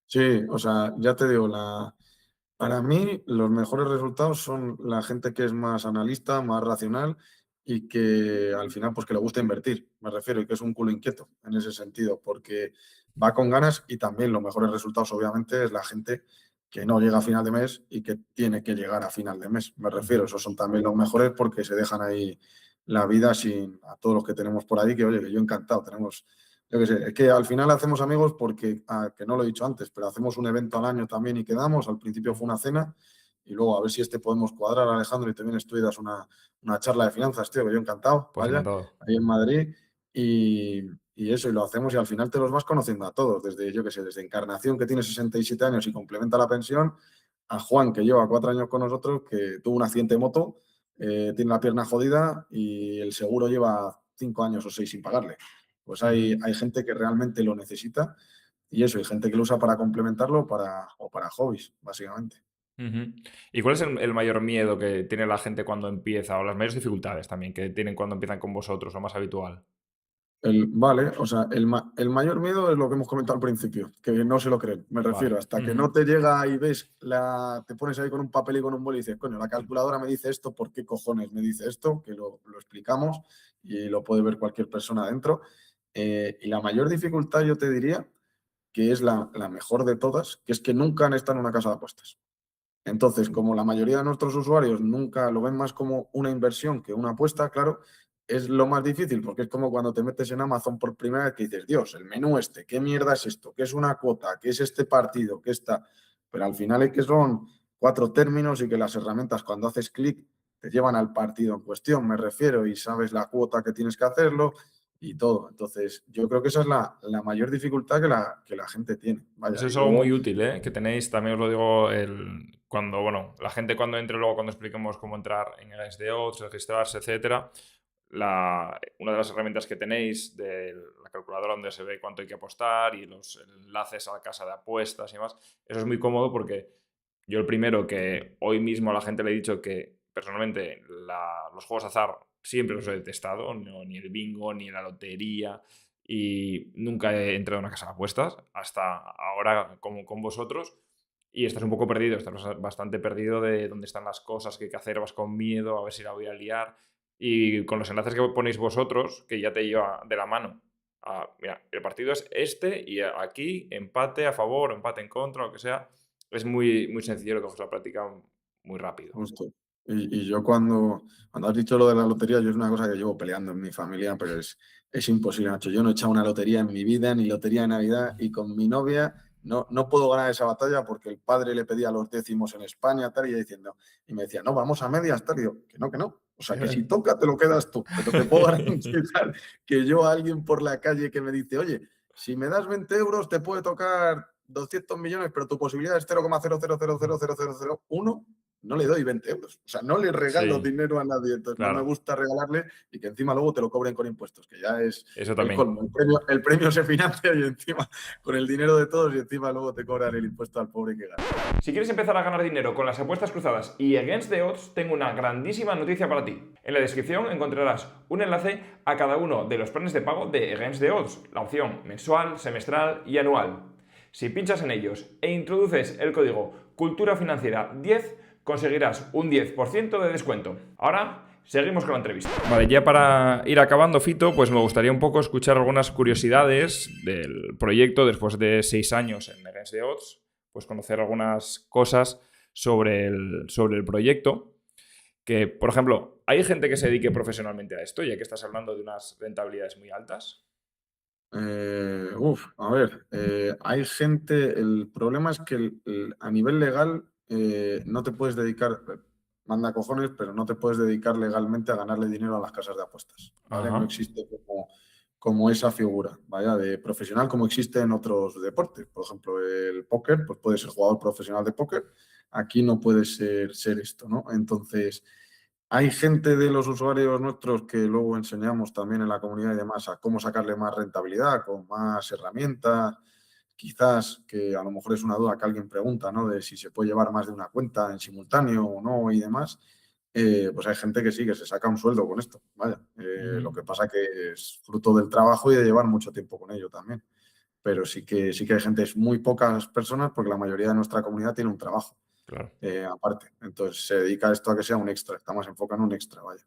Sí, o sea, ya te digo, para mí los mejores resultados son la gente que es más analista, más racional y que al final pues que le gusta invertir, me refiero, y que es un culo inquieto en ese sentido, porque va con ganas y también los mejores resultados obviamente es la gente que no llega a final de mes y que tiene que llegar a final de mes, me Ujú. refiero, esos son también los mejores porque se dejan ahí la vida sin a todos los que tenemos por ahí, que oye, que yo encantado, tenemos Yo qué sé, es que al final hacemos amigos porque, que no lo he dicho antes, pero hacemos un evento al año también y quedamos. Al principio fue una cena y luego a ver si podemos cuadrar, Alejandro, y te vienes tú y das una charla de finanzas, tío, que yo encantado, Pues vaya, encantado. ahí en Madrid. Y, y eso, y lo hacemos y al final te los vas conociendo a todos, desde, yo qué sé, desde Encarnación, que tiene 67 años y complementa la pensión, a Juan, que lleva 4 años con nosotros, que tuvo un accidente de moto, tiene la pierna jodida y el seguro lleva 5 años o 6 sin pagarle. Pues Ujú, hay gente que realmente lo necesita y eso, hay gente que lo usa para complementarlo o para hobbies, básicamente. ujú. ¿Y cuál es el mayor miedo que tiene la gente cuando empieza, o las mayores dificultades también que tienen cuando empiezan con vosotros, lo más habitual? Vale, o sea, el mayor miedo es lo que hemos comentado al principio, que no se lo creen, me Vale. refiero, hasta que Ujú, no te llega y ves, te pones ahí con un papel y con un boli y dices, coño, la calculadora me dice esto, ¿por qué cojones me dice esto? Que lo explicamos y lo puede ver cualquier persona adentro. Y la mayor dificultad yo te diría que es la mejor de todas, que es que nunca han estado en una casa de apuestas. Entonces, como la mayoría de nuestros usuarios nunca lo ven más como una inversión que una apuesta, claro, es lo más difícil, porque es como cuando te metes en Amazon por primera vez que dices, Dios, el menú este, ¿qué mierda es esto? ¿Qué es una cuota? ¿Qué es este partido? ¿Qué está? Pero al final es que son 4 términos y que las herramientas cuando haces clic te llevan al partido en cuestión, me refiero, y sabes la cuota que tienes que hacerlo y todo. Entonces, yo creo que esa es la mayor dificultad que la gente tiene. Vaya, Eso y es algo luego, muy útil, ¿eh? Que tenéis, también os lo digo, cuando, bueno, la gente cuando entre luego, cuando expliquemos cómo entrar en el de odds, registrarse, etcétera, una de las herramientas que tenéis de la calculadora donde se ve cuánto hay que apostar y los enlaces a la casa de apuestas y demás, eso es muy cómodo porque yo el primero que hoy mismo a la gente le he dicho que personalmente los juegos de azar siempre los he detestado, ni el bingo, ni la lotería, y nunca he entrado en una casa de apuestas hasta ahora como con vosotros y estás un poco perdido, estás bastante perdido de dónde están las cosas, qué hay que hacer, vas con miedo, a ver si la voy a liar y con los enlaces que ponéis vosotros, que ya te lleva de la mano. Mira, el partido es este y aquí empate a favor, empate en contra, lo que sea. Es muy, muy sencillo, lo coges la práctica muy rápido. justo. Y yo cuando has dicho lo de la lotería, yo es una cosa que llevo peleando en mi familia, pero es imposible, Nacho. Yo no he echado una lotería en mi vida, ni lotería de Navidad, y con mi novia no puedo ganar esa batalla porque el padre le pedía los décimos en España, tal, y ella diciendo, y me decía, no, vamos a medias, tal, y yo, que no, que no. O sea, que si toca, te lo quedas tú, pero te puedo garantizar que yo a alguien por la calle que me dice, oye, si me das 20 euros, te puede tocar 200 millones, pero tu posibilidad es 0,0000001, no le doy 20 euros. O sea, no le regalo Sí, dinero a nadie. Entonces, no me claro. gusta regalarle y que encima luego te lo cobren con impuestos, que ya es Eso el también. colmo. El premio se financia y encima con el dinero de todos y encima luego te cobran el impuesto al pobre que gana. Si quieres empezar a ganar dinero con las apuestas cruzadas y Against the Odds, tengo una grandísima noticia para ti. En la descripción encontrarás un enlace a cada uno de los planes de pago de Against the Odds, la opción mensual, semestral y anual. Si pinchas en ellos e introduces el código Cultura Financiera 10, conseguirás un 10% de descuento. Ahora seguimos con la entrevista. Vale, ya para ir acabando, Fito, pues me gustaría un poco escuchar algunas curiosidades del proyecto después de 6 años en Against the Odds, pues conocer algunas cosas sobre el proyecto. Que, por ejemplo, ¿hay gente que se dedique profesionalmente a esto, ya que estás hablando de unas rentabilidades muy altas? A ver, hay gente, el problema es que a nivel legal no te puedes dedicar, manda cojones, pero no te puedes dedicar legalmente a ganarle dinero a las casas de apuestas, ¿vale? No Ajá. existe como esa figura, vaya, de profesional como existe en otros deportes. Por ejemplo, el póker, pues puedes ser jugador profesional de póker, aquí no puede ser esto, ¿no? Entonces, hay gente de los usuarios nuestros que luego enseñamos también en la comunidad y demás a cómo sacarle más rentabilidad, con más herramientas, quizás que a lo mejor es una duda que alguien pregunta, ¿no? De si se puede llevar más de una cuenta en simultáneo o no y demás. Pues hay gente que sí, que se saca un sueldo con esto, vaya. Lo Ujú. que pasa que es fruto del trabajo y de llevar mucho tiempo con ello también. Pero sí que hay gente, es muy pocas personas, porque la mayoría de nuestra comunidad tiene un trabajo Claro. aparte. Entonces se dedica a esto a que sea un extra, está más enfocado en un extra, vaya.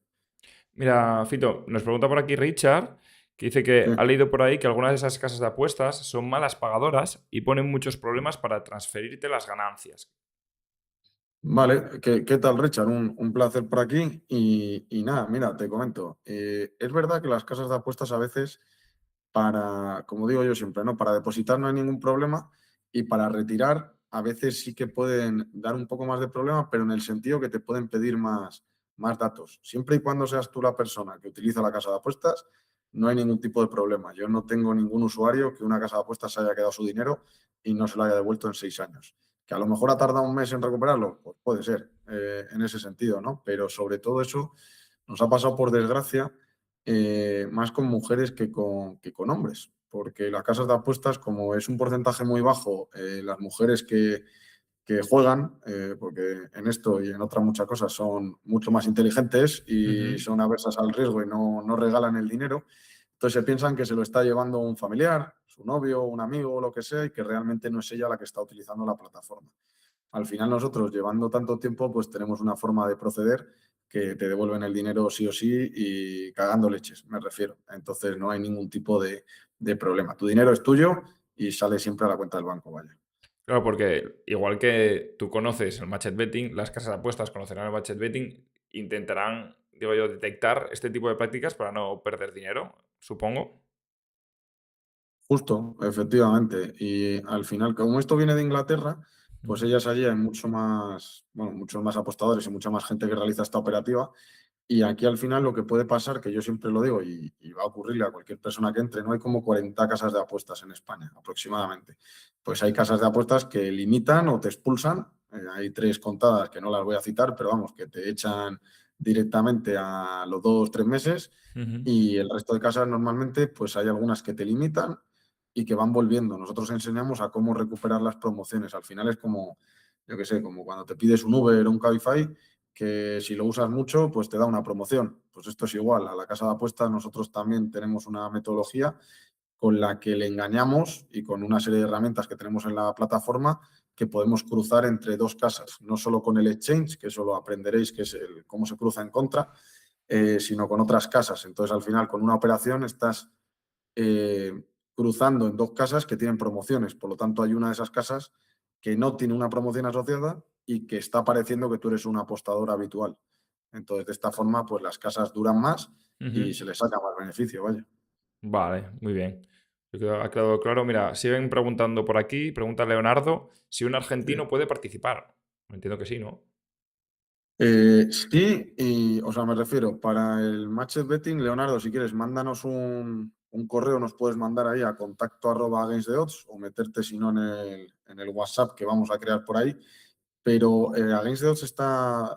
Mira, Fito, nos pregunta por aquí Richard, que dice que Sí. ha leído por ahí que algunas de esas casas de apuestas son malas pagadoras y ponen muchos problemas para transferirte las ganancias. Vale, ¿qué tal, Richard? Un placer por aquí. Y nada, mira, te comento. Es verdad que las casas de apuestas a veces para, como digo yo siempre, ¿no? Para depositar no hay ningún problema y para retirar a veces sí que pueden dar un poco más de problema, pero en el sentido que te pueden pedir más datos. Siempre y cuando seas tú la persona que utiliza la casa de apuestas, no hay ningún tipo de problema. Yo no tengo ningún usuario que una casa de apuestas haya quedado su dinero y no se lo haya devuelto en 6 años. Que a lo mejor ha tardado un mes en recuperarlo, pues puede ser, en ese sentido, ¿no? Pero sobre todo eso nos ha pasado por desgracia más con mujeres que con hombres, porque las casas de apuestas, como es un porcentaje muy bajo, las mujeres que juegan, porque en esto y en otras muchas cosas son mucho más inteligentes y Ujú. son aversas al riesgo y no regalan el dinero, entonces se piensan que se lo está llevando un familiar, su novio, un amigo o lo que sea, y que realmente no es ella la que está utilizando la plataforma. Al final nosotros, llevando tanto tiempo, pues tenemos una forma de proceder que te devuelven el dinero sí o sí y cagando leches, me refiero. Entonces no hay ningún tipo de problema. Tu dinero es tuyo y sale siempre a la cuenta del banco, vaya. Claro, porque igual que tú conoces el match betting, las casas de apuestas conocerán el match betting, intentarán, digo yo, detectar este tipo de prácticas para no perder dinero, supongo. Justo, efectivamente. Y al final, como esto viene de Inglaterra, pues Ujú. ellas allí hay mucho más, bueno, muchos más apostadores y mucha más gente que realiza esta operativa. Y aquí al final lo que puede pasar, que yo siempre lo digo y va a ocurrirle a cualquier persona que entre, no hay como 40 casas de apuestas en España aproximadamente. Pues hay casas de apuestas que limitan o te expulsan. Hay tres contadas que no las voy a citar, pero vamos, que te echan directamente a los 2 o 3 meses. Ujú. Y el resto de casas normalmente, pues hay algunas que te limitan y que van volviendo. Nosotros enseñamos a cómo recuperar las promociones. Al final es como, yo qué sé, como cuando te pides un Uber o un Cabify, que si lo usas mucho, pues te da una promoción. Pues esto es igual. A la casa de apuestas nosotros también tenemos una metodología con la que le engañamos y con una serie de herramientas que tenemos en la plataforma que podemos cruzar entre dos casas, no solo con el exchange, que eso lo aprenderéis, que es cómo se cruza en contra, sino con otras casas. Entonces, al final, con una operación estás eh, cruzando en dos casas que tienen promociones. Por lo tanto, hay una de esas casas que no tiene una promoción asociada y que está pareciendo que tú eres un apostador habitual. Entonces, de esta forma, pues las casas duran más y Ujú. se les saca más beneficio, vaya. Vale, muy bien. Ha quedado claro. Mira, siguen preguntando por aquí. Pregunta Leonardo si un Sí. argentino puede participar. Entiendo que sí, ¿no? Sí, y, o sea, me refiero, para el match betting, Leonardo, si quieres, mándanos un correo, nos puedes mandar ahí a contacto@against the odds o meterte, si no, en el WhatsApp que vamos a crear por ahí. Pero Against the Odds está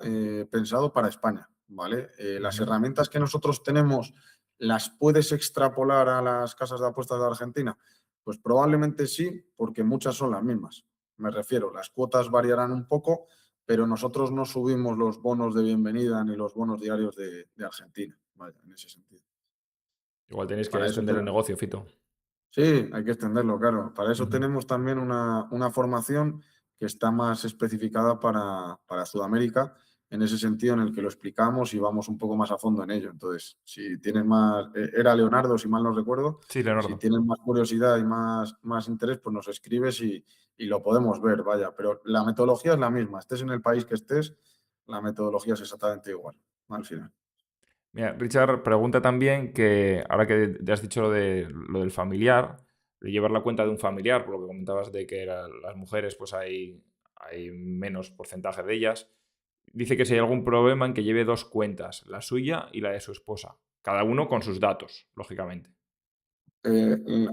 pensado para España, ¿vale? Las Ujú. herramientas que nosotros tenemos, ¿las puedes extrapolar a las casas de apuestas de Argentina? Pues probablemente sí, porque muchas son las mismas. Me refiero, las cuotas variarán un poco, pero nosotros no subimos los bonos de bienvenida ni los bonos diarios de Argentina, vaya, en ese sentido. Igual tenéis que Para eso extender el tenemos. negocio, Fito. Sí, hay que extenderlo, claro. Para eso Ujú. tenemos también una formación que está más especificada para Sudamérica, en ese sentido en el que lo explicamos y vamos un poco más a fondo en ello. Entonces, si tienes más, era Leonardo, si mal no recuerdo, Sí, si Leonardo. tienes más curiosidad y más interés, pues nos escribes y lo podemos ver, vaya. Pero la metodología es la misma, estés en el país que estés, la metodología es exactamente igual, al final. Mira, Richard pregunta también que, ahora que ya has dicho lo del familiar, de llevar la cuenta de un familiar, por lo que comentabas de que las mujeres, pues hay menos porcentaje de ellas. Dice que si hay algún problema en que lleve dos cuentas, la suya y la de su esposa, cada uno con sus datos, lógicamente.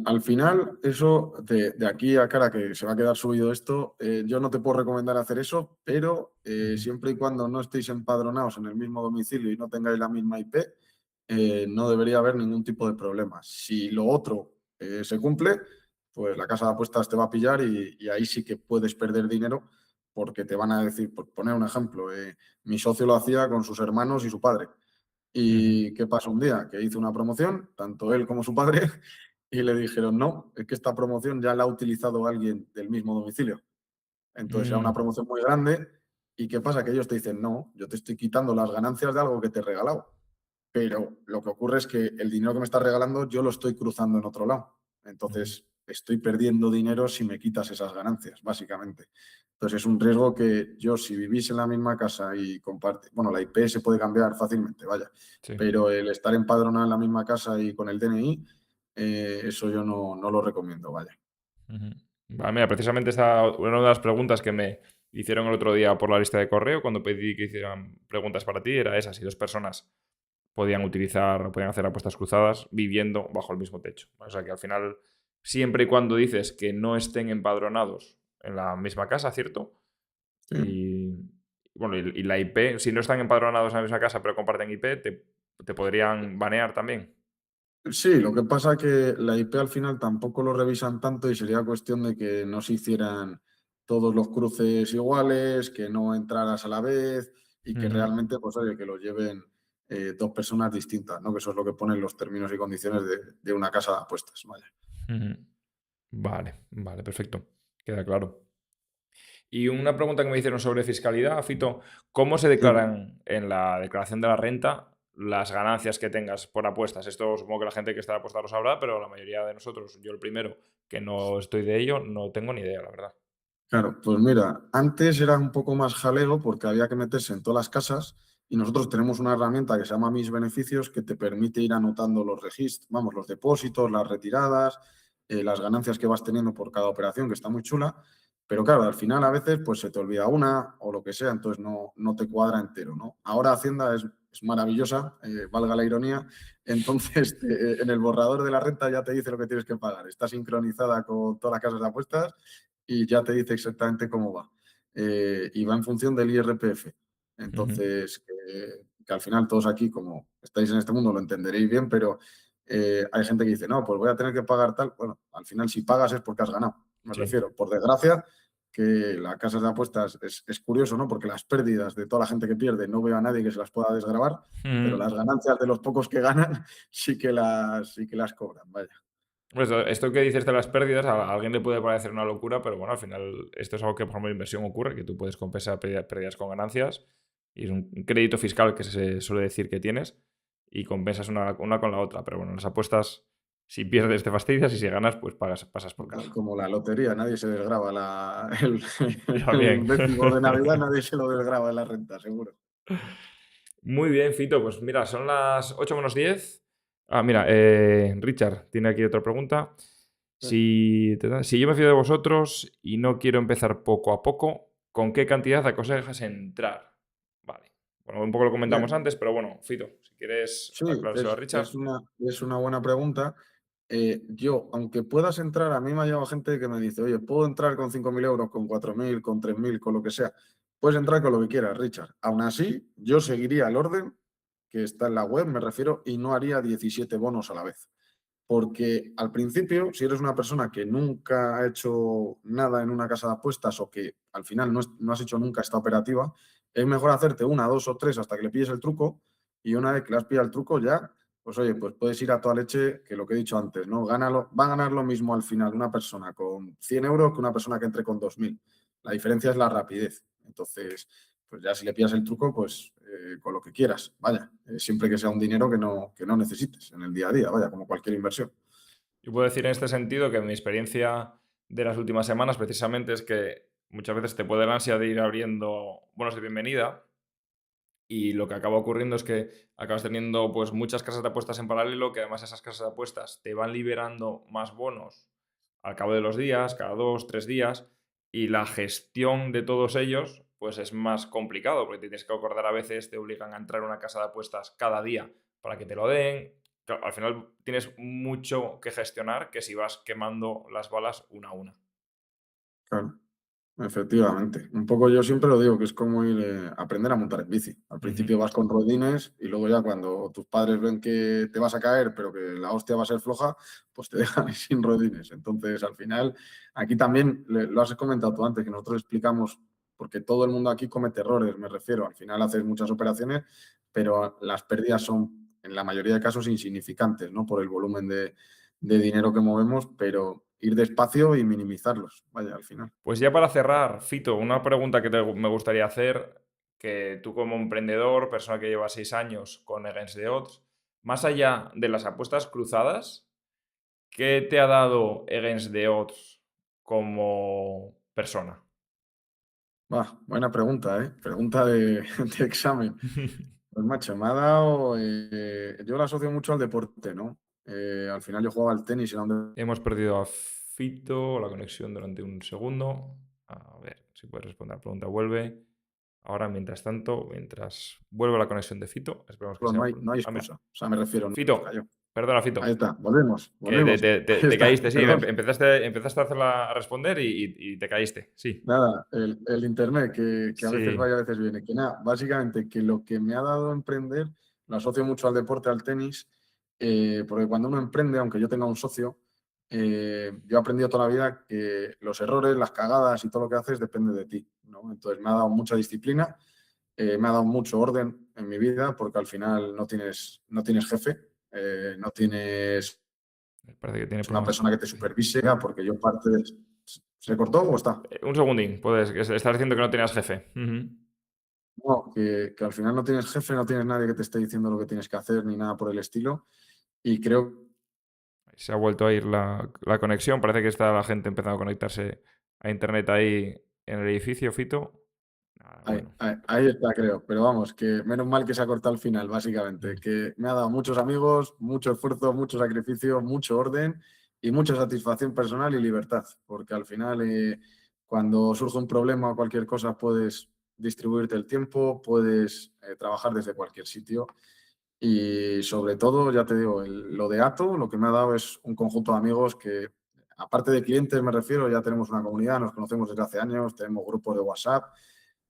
Al final, eso de aquí a cara que se va a quedar subido esto, yo no te puedo recomendar hacer eso, pero Ujú. siempre y cuando no estéis empadronados en el mismo domicilio y no tengáis la misma IP, no debería haber ningún tipo de problema. Si lo otro se cumple, pues la casa de apuestas te va a pillar y ahí sí que puedes perder dinero porque te van a decir, por poner un ejemplo, mi socio lo hacía con sus hermanos y su padre. Ujú. ¿Y qué pasó un día? Que hizo una promoción, tanto él como su padre, y le dijeron, no, es que esta promoción ya la ha utilizado alguien del mismo domicilio. Entonces era una Mm. promoción muy grande. ¿Y qué pasa? Que ellos te dicen, no, yo te estoy quitando las ganancias de algo que te he regalado. Pero lo que ocurre es que el dinero que me estás regalando yo lo estoy cruzando en otro lado. Ujú. Entonces estoy perdiendo dinero si me quitas esas ganancias, básicamente. Entonces es un riesgo que yo, si vivís en la misma casa y comparte, bueno, la IP se puede cambiar fácilmente, vaya, Sí. pero el estar empadronado en la misma casa y con el DNI, eso yo no lo recomiendo, vaya. Ujú. Vale, mira, precisamente esta una de las preguntas que me hicieron el otro día por la lista de correo, cuando pedí que hicieran preguntas para ti, era esa, si 2 personas podían utilizar o podían hacer apuestas cruzadas viviendo bajo el mismo techo. O sea que al final, siempre y cuando dices que no estén empadronados en la misma casa, ¿cierto? Sí. Y bueno, y la IP, si no están empadronados en la misma casa pero comparten IP, te podrían banear también. Sí, lo que pasa que la IP al final tampoco lo revisan tanto y sería cuestión de que no se hicieran todos los cruces iguales, que no entraras a la vez y que Ujú, realmente, pues oye, que lo lleven dos personas distintas, ¿no? Que eso es lo que ponen los términos y condiciones de una casa de apuestas, vaya. ujú. Vale, vale, perfecto. Queda claro. Y una pregunta que me hicieron sobre fiscalidad, Fito, ¿cómo se Sí. declaran en la declaración de la renta las ganancias que tengas por apuestas? Esto supongo que la gente que está apostada lo sabrá, pero la mayoría de nosotros, yo el primero, que no estoy de ello, no tengo ni idea, la verdad. Claro, pues mira, antes era un poco más jaleo porque había que meterse en todas las casas y nosotros tenemos una herramienta que se llama Mis Beneficios que te permite ir anotando los registros, vamos, los depósitos, las retiradas, las ganancias que vas teniendo por cada operación, que está muy chula. Pero claro, al final a veces pues se te olvida una o lo que sea, entonces no te cuadra entero, ¿no? Ahora Hacienda es maravillosa, valga la ironía, entonces en el borrador de la renta ya te dice lo que tienes que pagar. Está sincronizada con todas las casas de apuestas y ya te dice exactamente cómo va. Y va en función del IRPF. Ujú. Entonces, que al final todos aquí, como estáis en este mundo, lo entenderéis bien, pero hay gente que dice, no, pues voy a tener que pagar tal. Bueno, al final si pagas es porque has ganado. Me Sí. refiero, por desgracia, que las casas de apuestas es curioso, ¿no? Porque las pérdidas de toda la gente que pierde no veo a nadie que se las pueda desgravar, pero Ujú. las ganancias de los pocos que ganan sí que las cobran, vaya. Pues esto que dices de las pérdidas, a alguien le puede parecer una locura, pero bueno, al final esto es algo que por ejemplo en inversión ocurre, que tú puedes compensar pérdidas con ganancias y es un crédito fiscal que se suele decir que tienes y compensas una con la otra. Pero bueno, en las apuestas, si pierdes te fastidias y si ganas, pues pasas por caja. Como la lotería, nadie se desgrava el, También. el décimo de Navidad, nadie se lo desgrava en la renta, seguro. Muy bien, Fito. Pues mira, son las 8 menos 10. Ah, mira, Richard tiene aquí otra pregunta. Si yo me fío de vosotros y no quiero empezar poco a poco, ¿con qué cantidad aconsejas entrar? Vale. Bueno, un poco lo comentamos Bien, antes, pero bueno, Fito, si quieres sí, aclarárselo a es, Richard. es una, es una buena pregunta. Yo, aunque puedas entrar, a mí me ha llegado gente que me dice, oye, puedo entrar con 5.000 euros, con 4.000, con 3.000, con lo que sea. Puedes entrar con lo que quieras, Richard. Aún así, yo seguiría el orden que está en la web, me refiero, y no haría 17 bonos a la vez. Porque al principio, si eres una persona que nunca ha hecho nada en una casa de apuestas o que al final no has hecho nunca esta operativa, es mejor hacerte una, dos o tres hasta que le pilles el truco y una vez que le has pillado el truco ya, pues oye, pues puedes ir a toda leche, que lo que he dicho antes, ¿no? Va a ganar lo mismo al final una persona con 100 euros que una persona que entre con 2.000. La diferencia es la rapidez. Entonces, pues ya si le pillas el truco, pues con lo que quieras, vaya, siempre que sea un dinero que no necesites en el día a día, vaya, como cualquier inversión. Yo puedo decir en este sentido que mi experiencia de las últimas semanas precisamente es que muchas veces te puede la ansia de ir abriendo bonos de bienvenida. Y lo que acaba ocurriendo es que acabas teniendo pues muchas casas de apuestas en paralelo, que además esas casas de apuestas te van liberando más bonos al cabo de los días, cada 2, 3 días, y la gestión de todos ellos pues es más complicado, porque te tienes que acordar a veces, te obligan a entrar a una casa de apuestas cada día para que te lo den. Claro, al final tienes mucho que gestionar que si vas quemando las balas una a una. Claro, efectivamente. Un poco yo siempre lo digo, que es como ir aprender a montar en bici. Al Ujú. principio vas con rodines y luego ya cuando tus padres ven que te vas a caer, pero que la hostia va a ser floja, pues te dejan sin rodines. Entonces, al final, aquí también lo has comentado tú antes, que nosotros explicamos, porque todo el mundo aquí comete errores, me refiero. Al final haces muchas operaciones, pero las pérdidas son, en la mayoría de casos, insignificantes, ¿no? Por el volumen de dinero que movemos, pero ir despacio y minimizarlos, vaya, al final. Pues ya para cerrar, Fito, una pregunta que me gustaría hacer, que tú como emprendedor, persona que lleva 6 años con Against the Odds, más allá de las apuestas cruzadas, ¿qué te ha dado Against the Odds como persona? Buena pregunta, ¿eh? Pregunta de, de examen. Pues macho, me ha dado, yo la asocio mucho al deporte, ¿no? Al final yo jugaba al tenis y era un Hemos perdido a Fito, la conexión durante un segundo. A ver si puedes responder la pregunta. Vuelve. Ahora, mientras tanto, mientras vuelve la conexión de Fito, esperemos que sea no hay Ah, mira. excusa. O sea, me refiero, no se Fito, cayó. perdona, Ahí Fito. está, volvemos, Que volvemos. Ahí te está, caíste, sí. perdón. Empezaste a hacerla a responder y te caíste, sí. Nada, el internet que a veces va y Sí. a veces viene. Que nada, básicamente que lo que me ha dado a emprender lo asocio mucho al deporte, al tenis, porque cuando uno emprende, aunque yo tenga un socio, yo he aprendido toda la vida que los errores, las cagadas y todo lo que haces depende de ti, ¿no? Entonces me ha dado mucha disciplina, me ha dado mucho orden en mi vida, porque al final no tienes jefe, no tienes Parece que tiene una problemas. persona que te supervise, porque yo parte de... ¿Se cortó o está? Un segundín, puedes. Estás diciendo que no tenías jefe. Ujú. No, que al final no tienes jefe, no tienes nadie que te esté diciendo lo que tienes que hacer ni nada por el estilo. Y creo Se ha vuelto a ir la conexión. Parece que está la gente empezando a conectarse a internet ahí en el edificio, Fito. Ah, bueno. ahí está, creo. Pero vamos, que menos mal que se ha cortado al final, básicamente. Mm. Que me ha dado muchos amigos, mucho esfuerzo, mucho sacrificio, mucho orden y mucha satisfacción personal y libertad. Porque al final, cuando surge un problema o cualquier cosa, puedes distribuirte el tiempo, puedes trabajar desde cualquier sitio. Y sobre todo, ya te digo, lo de Ato, lo que me ha dado es un conjunto de amigos que, aparte de clientes, me refiero, ya tenemos una comunidad, nos conocemos desde hace años, tenemos grupos de WhatsApp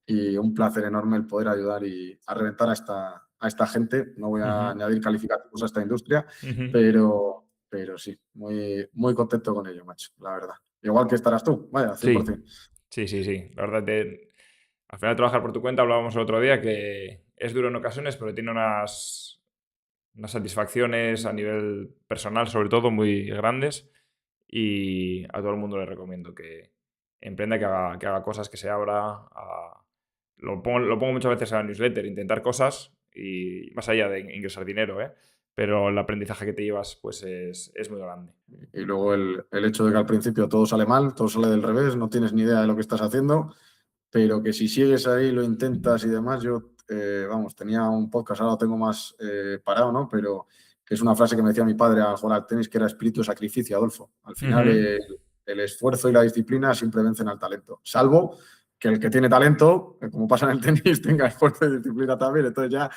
y un placer enorme el poder ayudar y a reventar a esta gente. No voy a Ujú. añadir calificativos a esta industria, Ujú. pero sí, muy contento con ello, macho, la verdad. Igual que estarás tú, vaya, Sí, 100%. sí, sí, sí. La verdad, al final trabajar por tu cuenta, hablábamos el otro día, que es duro en ocasiones, pero tiene unas satisfacciones a nivel personal, sobre todo, muy grandes. Y a todo el mundo le recomiendo que emprenda, que haga cosas, que se abra. Lo pongo muchas veces en la newsletter, intentar cosas y más allá de ingresar dinero, ¿eh? Pero el aprendizaje que te llevas pues es muy grande. Y luego el hecho de que al principio todo sale mal, todo sale del revés, no tienes ni idea de lo que estás haciendo, pero que si sigues ahí, lo intentas y demás, yo, vamos, tenía un podcast, ahora lo tengo más parado, ¿no? Pero que es una frase que me decía mi padre al jugar al tenis, que era espíritu de sacrificio, Adolfo. Al final, Ujú. el esfuerzo y la disciplina siempre vencen al talento, salvo que el que tiene talento, como pasa en el tenis, tenga esfuerzo y disciplina también, entonces ya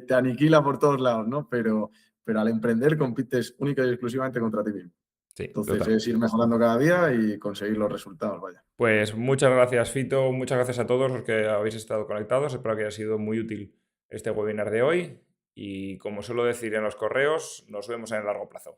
te aniquila por todos lados, ¿no? Pero al emprender compites única y exclusivamente contra ti mismo. Sí, Entonces total. es ir mejorando cada día y conseguir los resultados, vaya. Pues muchas gracias, Fito. Muchas gracias a todos los que habéis estado conectados. Espero que haya sido muy útil este webinar de hoy. Y como suelo decir en los correos, nos vemos en el largo plazo.